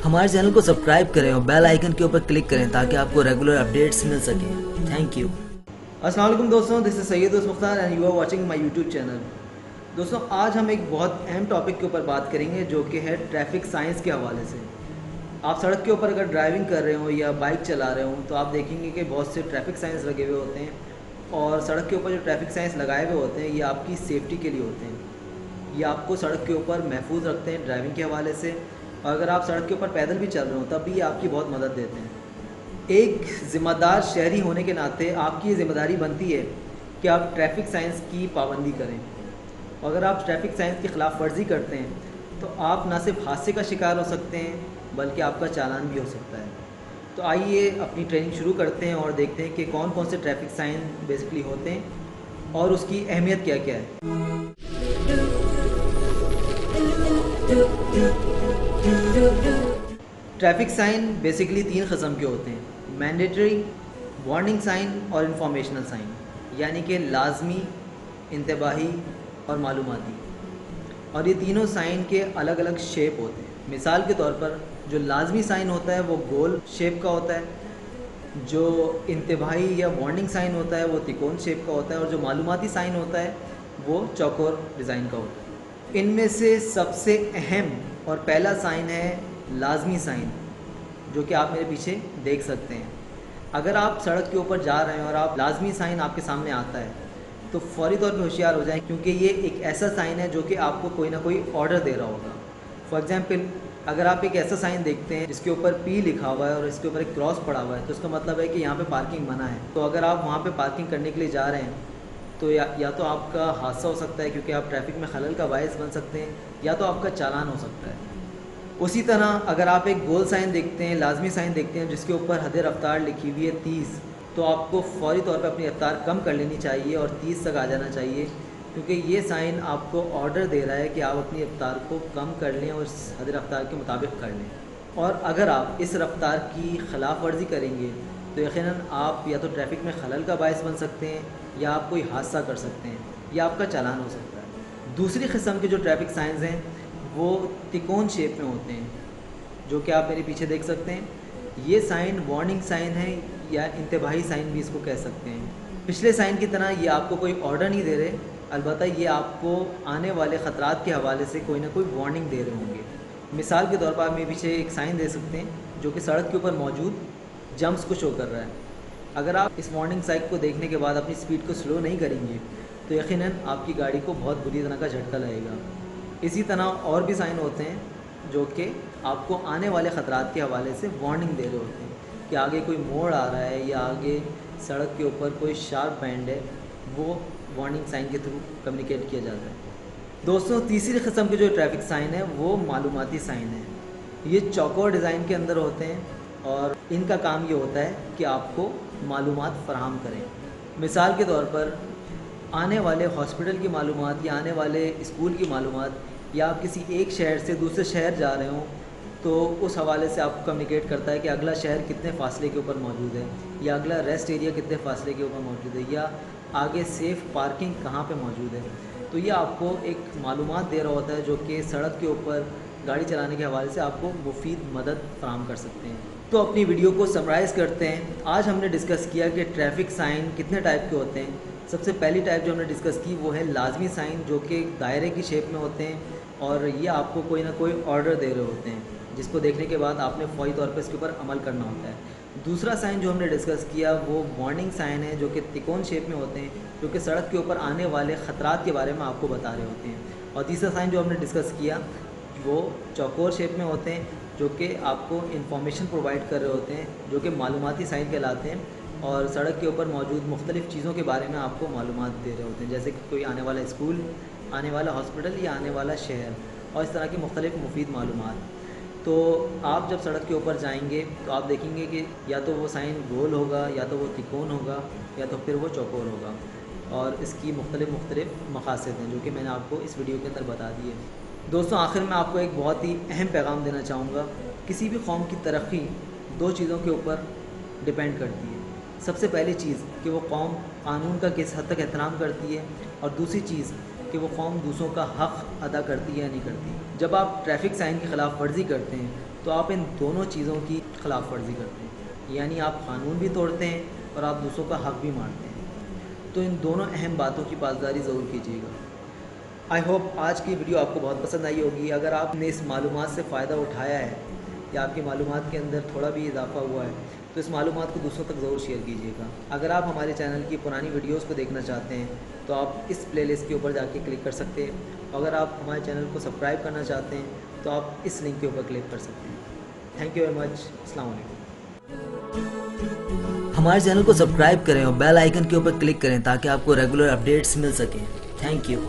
हमारे चैनल को सब्सक्राइब करें और बेल आइकन के ऊपर क्लिक करें ताकि आपको रेगुलर अपडेट्स मिल सकें। Thank you. अस्सलाम वालेकुम दोस्तों, this is Syed Mukhtar and you are watching my YouTube channel. दोस्तों, आज हम एक बहुत अहम टॉपिक के ऊपर बात करेंगे जो कि है ट्रैफिक साइंस के हवाले से। आप सड़क के ऊपर अगर ड्राइविंग कर रहे हो या बाइक चला रहे हो तो आप देखेंगे कि बहुत से ट्रैफिक साइंस लगे हुए होते हैं और सड़क के ऊपर जो ट्रैफिक साइंस लगाए हुए होते हैं ये आपकी सेफ्टी के लिए होते हैं। ये आपको सड़क के ऊपर महफूज रखते हैं ड्राइविंग के हवाले से, और अगर आप सड़क के ऊपर पैदल भी चल रहे हो तब भी ये आपकी बहुत मदद देते हैं। एक ज़िम्मेदार शहरी होने के नाते आपकी ये ज़िम्मेदारी बनती है कि आप ट्रैफिक साइंस की पाबंदी करें। अगर आप ट्रैफिक साइंस की ख़िलाफ़ वर्जी करते हैं तो आप न सिर्फ हादसे का शिकार हो सकते हैं बल्कि आपका चालान भी हो सकता है। तो आइए अपनी ट्रेनिंग शुरू करते हैं और देखते हैं कि कौन कौन से ट्रैफिक साइन बेसिकली होते हैं और उसकी अहमियत क्या क्या है। ट्रैफिक साइन बेसिकली 3 किस्म के होते हैं: मैंडेटरी, वार्निंग साइन और इंफॉर्मेशनल साइन, यानी कि लाजमी, इंतबाही और मालूमाती। और ये तीनों साइन के अलग अलग शेप होते हैं। मिसाल के तौर पर जो लाजमी साइन होता है वो गोल शेप का होता है, जो इंतबाही या वार्निंग साइन होता है वो तिकोन शेप का होता है, और जो मालूमाती साइन होता है वो चौकोर डिज़ाइन का होता है। इनमें से सबसे अहम और पहला साइन है लाजमी साइन, जो कि आप मेरे पीछे देख सकते हैं। अगर आप सड़क के ऊपर जा रहे हैं और आप लाजमी साइन आपके सामने आता है तो फौरी तौर पे होशियार हो जाएं, क्योंकि ये एक ऐसा साइन है जो कि आपको कोई ना कोई ऑर्डर दे रहा होगा। फॉर एग्जांपल, अगर आप एक ऐसा साइन देखते हैं जिसके ऊपर पी लिखा हुआ है और इसके ऊपर एक क्रॉस पड़ा हुआ है तो इसका मतलब है कि यहाँ पे पार्किंग मना है। तो अगर आप वहाँ पे पार्किंग करने के लिए जा रहे हैं तो या तो आपका हादसा हो सकता है क्योंकि आप ट्रैफिक में खलल का बायस बन सकते हैं, या तो आपका चालान हो सकता है। उसी तरह अगर आप एक गोल साइन देखते हैं, लाजमी साइन देखते हैं जिसके ऊपर हद रफ्तार लिखी हुई है 30, तो आपको फौरी तौर पर अपनी रफ्तार कम कर लेनी चाहिए और 30 तक आ जाना चाहिए, क्योंकि ये साइन आपको ऑर्डर दे रहा है कि आप अपनी रफ्तार को कम कर लें और हद रफ्तार के मुताबिक कर लें। और अगर आप इस रफ्तार की ख़िलाफ़ वर्जी करेंगे तो यकीनन आप या तो ट्रैफिक में खलल का बायस बन सकते हैं, या आप कोई हादसा कर सकते हैं, या आपका चालान हो सकता है। दूसरी किस्म के जो ट्रैफिक साइंस हैं वो तिकोन शेप में होते हैं, जो कि आप मेरे पीछे देख सकते हैं। ये साइन वार्निंग साइन है या इंतबाही साइन भी इसको कह सकते हैं। पिछले साइन की तरह ये आपको कोई ऑर्डर नहीं दे रहे, अलबत्ता ये आपको आने वाले ख़तरात के हवाले से कोई ना कोई वार्निंग दे रहे होंगे। मिसाल के तौर पर आप मेरे पीछे एक साइन दे सकते हैं जो कि सड़क के ऊपर मौजूद जंप्स को शो कर रहा है। अगर आप इस वार्निंग साइन को देखने के बाद अपनी स्पीड को स्लो नहीं करेंगे तो यकीनन आपकी गाड़ी को बहुत बुरी तरह का झटका लगेगा। इसी तरह और भी साइन होते हैं जो कि आपको आने वाले ख़तरात के हवाले से वार्निंग दे रहे होते हैं कि आगे कोई मोड़ आ रहा है या आगे सड़क के ऊपर कोई शार्प बैंड है, वो वार्निंग साइन के थ्रू कम्युनिकेट किया जाता है। दोस्तों, तीसरी किस्म के जो ट्रैफिक साइन है वो मालूमाती साइन है। ये चौकोर डिज़ाइन के अंदर होते हैं और इनका काम ये होता है कि आपको मालूमात फराहम करें। मिसाल के तौर पर आने वाले हॉस्पिटल की मालूमात या आने वाले स्कूल की मालूमात, या आप किसी एक शहर से दूसरे शहर जा रहे हो तो उस हवाले से आपको कम्युनिकेट करता है कि अगला शहर कितने फ़ासले के ऊपर मौजूद है, या अगला रेस्ट एरिया कितने फ़ासले के ऊपर मौजूद है, या आगे सेफ़ पार्किंग कहाँ पे मौजूद है। तो ये आपको एक मालूमात दे रहा होता है जो कि सड़क के ऊपर गाड़ी चलाने के हवाले से आपको मुफीद मदद फराहम कर सकते हैं। तो अपनी वीडियो को समराइज़ करते हैं। आज हमने डिस्कस किया कि ट्रैफिक साइन कितने टाइप के होते हैं। सबसे पहली टाइप जो हमने डिस्कस की वो है लाजमी साइन, जो कि दायरे की शेप में होते हैं और ये आपको कोई ना कोई ऑर्डर दे रहे होते हैं जिसको देखने के बाद आपने फौरी तौर पर इसके ऊपर अमल करना होता है। दूसरा साइन जो हमने डिस्कस किया वो वार्निंग साइन है, जो कि तिकोन शेप में होते हैं, जो कि सड़क के ऊपर आने वाले ख़तरात के बारे में आपको बता रहे होते हैं। और तीसरा साइन जो हमने डिस्कस किया वो चौकोर शेप में होते हैं, जो कि आपको इन्फॉर्मेशन प्रोवाइड कर रहे होते हैं, जो कि मालूमाती साइन कहलाते हैं और सड़क के ऊपर मौजूद मुख्तलिफ़ चीज़ों के बारे में आपको मालूमात दे रहे होते हैं, जैसे कि कोई आने वाला स्कूल, आने वाला हॉस्पिटल या आने वाला शहर, और इस तरह की मुख्तलिफ़ मुफीद मालूमात। तो आप जब सड़क के ऊपर जाएंगे तो आप देखेंगे कि या तो वो साइन गोल होगा, या तो वो तिकोन होगा, या तो फिर वो चौकोर होगा, और इसकी मुख्तलिफ़ मकासद हैं जो कि मैंने आपको इस वीडियो के अंदर बता दिए। दोस्तों, आखिर में आपको एक बहुत ही अहम पैगाम देना चाहूँगा। किसी भी कौम की तरक्की 2 चीज़ों के ऊपर डिपेंड करती है। सबसे पहली चीज़ कि वो कौम कानून का किस हद तक एहतराम करती है, और दूसरी चीज़ कि वो कौम दूसरों का हक़ अदा करती है या नहीं करती। جب آپ ٹریفک سائن کی خلاف ورزی کرتے ہیں تو آپ ان دونوں چیزوں کی خلاف ورزی کرتے ہیں، یعنی آپ قانون بھی توڑتے ہیں اور آپ دوسروں کا حق بھی مارتے ہیں۔ تو ان دونوں اہم باتوں کی پاسداری ضرور کیجیے گا۔ آئی ہوپ آج کی ویڈیو آپ کو بہت پسند آئی ہوگی۔ اگر آپ نے اس معلومات سے فائدہ اٹھایا ہے یا آپ کی معلومات کے اندر تھوڑا بھی اضافہ ہوا ہے تو اس معلومات کو دوسروں تک ضرور شیئر کیجیے گا۔ اگر آپ ہمارے چینل کی پرانی ویڈیوز کو دیکھنا چاہتے ہیں تو آپ اس پلے لسٹ کے اوپر جا کے کلک کر سکتے ہیں۔ اگر آپ ہمارے چینل کو سبسکرائب کرنا چاہتے ہیں تو آپ اس لنک کے اوپر کلک کر سکتے ہیں۔ Thank you very much. السلام علیکم۔ ہمارے چینل کو سبسکرائب کریں اور بیل آئیکن کے اوپر کلک کریں تاکہ آپ کو ریگولر اپڈیٹس مل سکیں۔ Thank you.